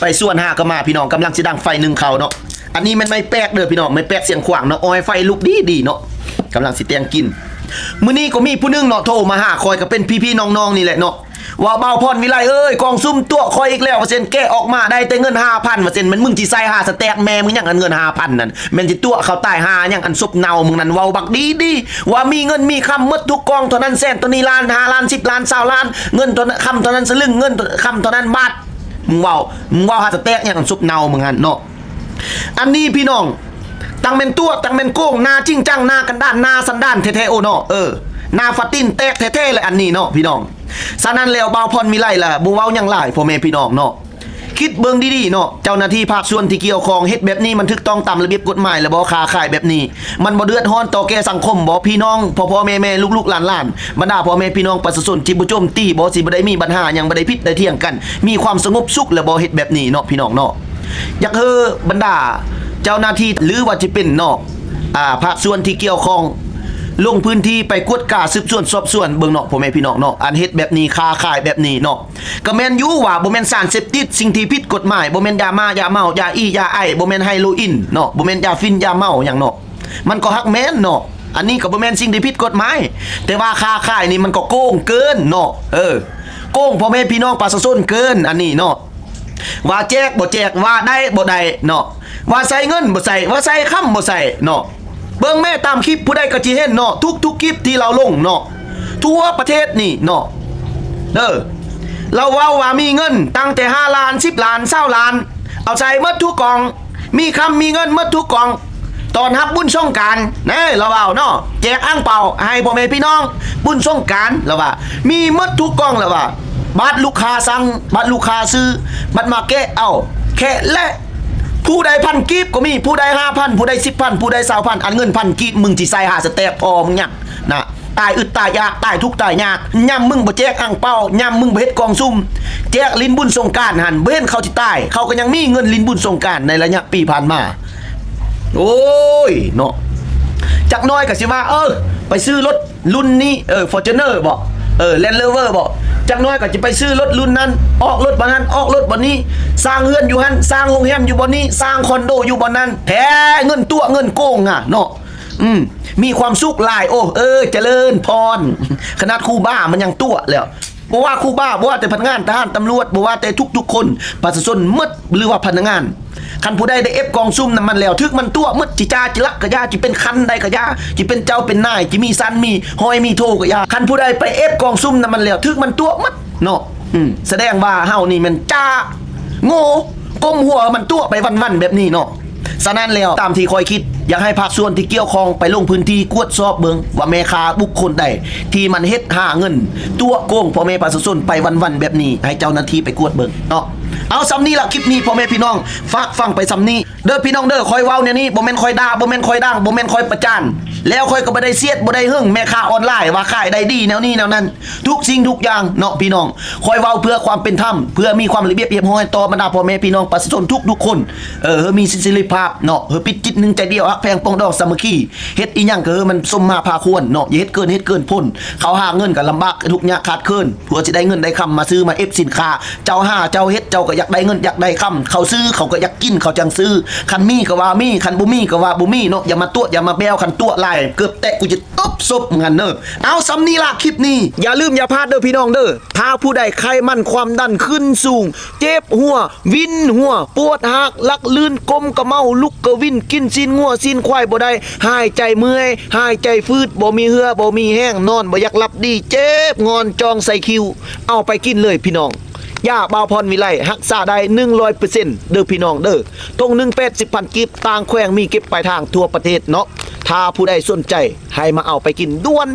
ไปส่วน5ก็มาพี่น้องกำลังสิดังไฟ1เขาเนาะอันนี้มันไม่แป๊กเด้อพี่น้องไม่แป๊กเสียงขวางเนาะออยไฟลุกดีเนาะกำลังสิเตียงกินมื้อนี้ก็มีผู้นึงเนาะโทรมาหาคอยก็เป็นพี่ๆน้องๆนี่แหละเนาะว่าเบาพรวิไลเอ้ยกองซุ่มตัวคอยอีกแล้วแก้ออกมาได้แต่เงิน 5,000 มันมึงสิใส่5สแต็กแม่มึงหยังอันเงิน 5,000 นั่นแม่นสิตัวเขาตาย5หยังอันซบเนามึงนั่นเว้าบักดีว่ามีเงินมีคำหมดทุกกองเท่านั้นแสนตัวนี้ล้าน5ล้าน10ล้าน20ล้านเงินตัวนั้นคำเท่านั้นสลึงเงินคำเท่านั้นบาทมึงเว้า5สแต็กหยังอันซบเนามึงหั่นเนาะอันนี้พี่น้องตั้งเป็นตัวตั้งเป็นโก้งหน้าจริงจังหน้ากันด้านหน้าสันด้านแท้ๆโอเนาะหน้าฟัดตินแตกแท้ๆเลยอันนี้เนาะพี่น้องฉะนั้นแล้วเบาพรมีไรล่ะบ่เว้าหยังหลายพ่อแม่พี่น้องเนาะคิดเบิ่งดีๆเนาะเจ้าหน้าที่ภาคส่วนที่เกี่ยวข้องเฮ็ดแบบนี้มันถูกต้องตามระเบียบกฎหมายแล้วบ่ค้าขายแบบนี้มันบ่เดือดร้อนต่อแก่สังคมบ่พี่น้องพ่อแม่ลูกๆหลานๆบรรดาพ่อแม่พี่น้องประชาชนที่บ่โจมตีบ่สิบ่ได้มีปัญหาหยังบ่ได้ผิดได้เถียงกันมีความสงบสุขแล้วบ่เฮ็ดแบบนี้เนาะพี่น้องเนาะอยากบรรดาเจ้าหน้าที่หรือว่าจะเป็นเนาะภาคส่วนที่เกี่ยวข้องลงพื้นที่ไปกวดกาสืบสวนสอบสวนเบิ่งเนาะพ่อแม่พี่น้องเนาะอันเฮ็ดแบบนี้ค้าขายแบบนี้เนาะก็แม่นอยู่ว่าบ่แม่นสารเสพติดสิ่งที่ผิดกฎหมายบ่แม่นยามายาเมายาอียาไอบ่แม่นไฮโรอีนเนาะบ่แม่นยาฟินยาเมาหยังเนาะมันก็ฮักแม่นเนาะอันนี้ก็บ่แม่นสิ่งที่ผิดกฎหมายแต่ว่าค้าขายนี่มันก็โกงเกินเนาะโกงพ่อแม่พี่น้องประชาชนเกินอันนี้เนาะว่าแจกบ่แจกว่าได้บ่ได้เนาะว่าใส่เงินบ่ใส่ว่าใส่คำบ่ใส่เนาะเบิ่งแม่ตามคลิปผู้ใดก็สิเห็นเนาะทุกคลิปที่เราลงเนาะทั่วประเทศนี่เนาะเราเว้าว่ามีเงินตั้งแต่5ล้าน10ล้าน20ล้านเอาใส่หมดทุกกองมีคำมีเงินหมดทุกกองตอนรับบุญสงกรานต์เราเว้าเนาะแจกอ่างเปาให้พ่อแม่พี่น้องบุญสงกรานต์เราว่ามีหมดทุกกองเราว่าบัตรลูกค้าสั่งบัตรลูกค้าซื้อบัตรมาแกะเอาแค่และผู้ใดพันกีบก็มีผู้ใด5,000ผู้ใด10,000ผู้ใด20,000อันเงินพันกีบมึงสิใส่5สแต็กพอมึงหยังนะตายอึดตายยากตายทุกตายยากย่ำมึงบ่แจกอ่างเป้าย่ำมึงบ่เฮ็ดกองซุ่มแจกลิ้นบุญสงกรานต์หั่นบ่เห็นเขาสิตายเขาก็ยังมีเงินลิ้นบุญสงกรานต์ในระยะปีผ่านมาโอ้ยเนาะจักน้อยก็สิว่าไปซื้อรถรุ่นนี้Fortuner บ่Land Rover บ่จักน้อยก็จะไปซื้อรถรุ่นนั้นออกรถบ่นั้นออกรถบ่นี้สร้างเฮือนอยู่หั่นสร้างโรงแรมอยู่บ่นี้สร้างคอนโดอยู่บ่นั้นแท้เงินตัวเงินโกงอ่ะเนาะมีความสุขหลายเจริญพรขนาดครูบ้ามันยังตัวแล้วบ่ว่าครูบ้าบ่ว่าแต่พนักงานทหารตำรวจบ่ว่าแต่ทุกคนประชาชนหมดหรือว่าพนักงานคันผู้ใดได้เอฟกองซุ่มนั้นมันแล้วทึกมันตัวหมดจิจ้าจิละกะยาจิเป็นคันใดกะยาจิเป็นเจ้าเป็นนายจิมีซันมีหอยมีโทกะยาคันผู้ใดไปเอฟกองซุ่มนั้นมันแล้วทึกมันตัวหมดเนาะแสดงว่าเฮานี่มันจ้าโง่ก้มหัวมันตัวไปวันๆแบบนี้เนาะฉะนั้นแล้วตามที่คอยคิดอยากให้ภาคส่วนที่เกี่ยวข้องไปลงพื้นที่กวดสอบเบิงว่าแม่ค้าบุคคลใดที่มันเฮ็ดหาเงินตัวโกงพ่อแม่ประชาชนไปวันๆแบบนี้ให้เจ้าหน้าที่ไปกวดเบิงเนาะเอาซ้ำนี้ล่ะคลิปนี้พ่อแม่พี่น้องฝากฟังไปซ้ำนี้เด้อพี่น้องเด้อคอยเว้าเนี่ยนี่บ่แม่นคอยด่าบ่แม่นคอยดังบ่แม่นคอยประจานแล้วคอยก็บ่ได้เสียดบ่ได้หึ่งแม่ค้าออนไลน์ว่าขายได้ดีแนวนี้แนวนั้นทุกสิ่งทุกอย่างเนาะพี่น้องคอยเว้าเพื่อความเป็นธรรมเพื่อมีความระเบียบเรียบร้อยต่อบรรดาพ่อแม่พี่น้องประชาชนทุกคนมีศิลปภาพเนาะปิดจิตนึงใจเดียวแพงปองดอกสามัคคีเฮ็ดอีหยังก็มันสมมาพาควรเนาะอย่าเฮ็ดเกินพ้นเขาหาเงินก็ลำบากทุกยากขาดเคินเพื่อสิได้เงินได้คำมาซื้อมาเอฟสินค้าเจ้าเฮ็ดเจ้าก็อยากได้เงินอยากได้คำเขาซื้อเขาก็อยากกินเขาจังซื้อคันมีก็ว่ามีคันบ่มีก็ว่าบ่มีเนาะอย่ามาตัวอย่ามาแบวคันตัวลายเกือบแตะกูจะตบซบงั้นเด้อเอาซ้ำนี้ล่ะคลิปนี้อย่าลืมอย่าพลาดเด้อพี่น้องเด้อถ้าผู้ใดไขมันความดันขึ้นสูงเจ็บหัววินหัวปวดหักลักลื่นกลมกระเมาลุกกระวินกินซีนงัวซีนควายบ่ได้หายใจเมื่อยหายใจฟืดบ่มีเหือบ่มีแห้งนอนบ่อยากหลับดีเจ็บงอนจองใส่คิวเอาไปกินเลยพี่น้องยาเบาพรวิไลรักษาได้ 100% เด้อพี่น้องเด้อตรง180,000กิบต่างแขวงมีเก็บปลายทางทั่วประเทศเนาะถ้าผู้ใดสนใจให้มาเอาไปกินด่วน